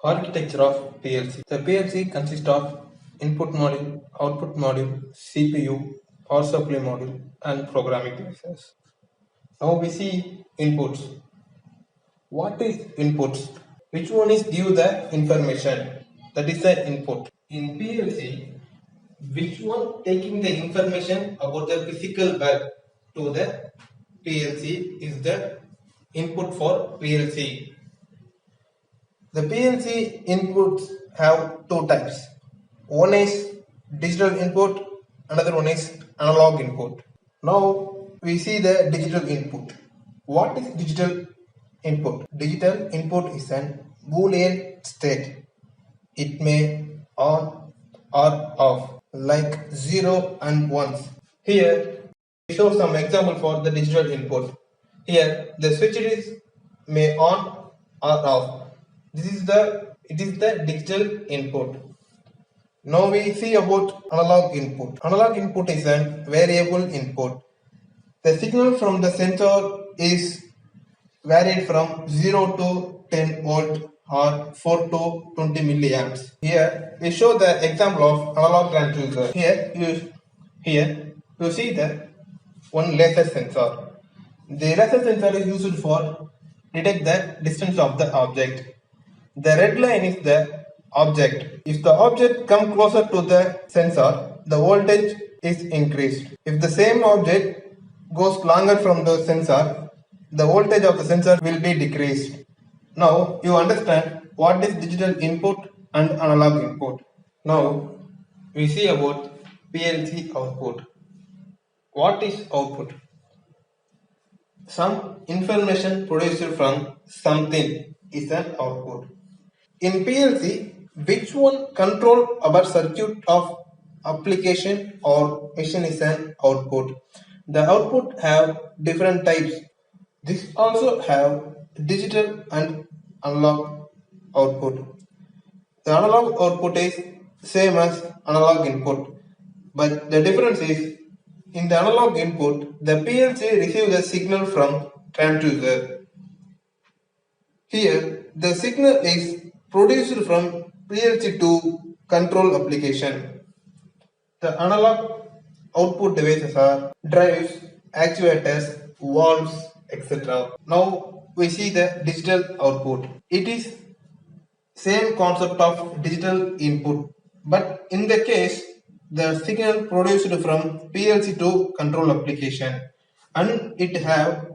Architecture of PLC. The PLC consists of input module, output module, CPU, power supply module, and programming devices. Now we see inputs. What is inputs? Which one is give the information? That is the input. In PLC, which one taking the information about the physical work to the PLC is the input for PLC. The PLC inputs have two types. One is digital input, another one is analog input. Now we see the digital input. What is digital input? Digital input is an Boolean state. It may on or off like 0 and 1s. Here we show some example for the digital input. Here the switch is may on or off. It is the digital input. Now we see about analog input. Analog input is a variable input. The signal from the sensor is varied from 0 to 10 volt or 4 to 20 milliamps. Here we show the example of analog transducer. Here you see the one laser sensor. The laser sensor is used for detect the distance of the object. The red line is the object. If the object comes closer to the sensor, the voltage is increased. If the same object goes longer from the sensor, the voltage of the sensor will be decreased. Now you understand what is digital input and analog input. Now we see about PLC output. What is output? Some information produced from something is an output. In PLC, which one control our circuit of application or machine is an output? The output have different types. This also have digital and analog output. The analog output is same as analog input, but the difference is in the analog input, the PLC receives the signal from transducer. Here, the signal is produced from PLC to control application. The analog output devices are drives, actuators, valves, etc. Now we see the digital output. It is same concept of digital input, but in the case the signal produced from PLC to control application, and it have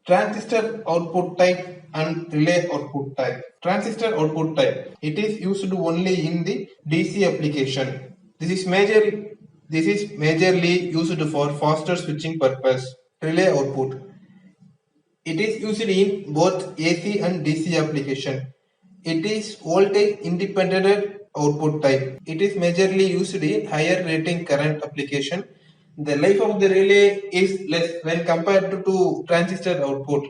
transistor output type and relay output type. Transistor output type, it is used only in the DC application. This is majorly used for faster switching purpose. Relay output, it is used in both AC and DC application. It is voltage independent output type. It is majorly used in higher rating current application. The life of the relay is less when compared to transistor output.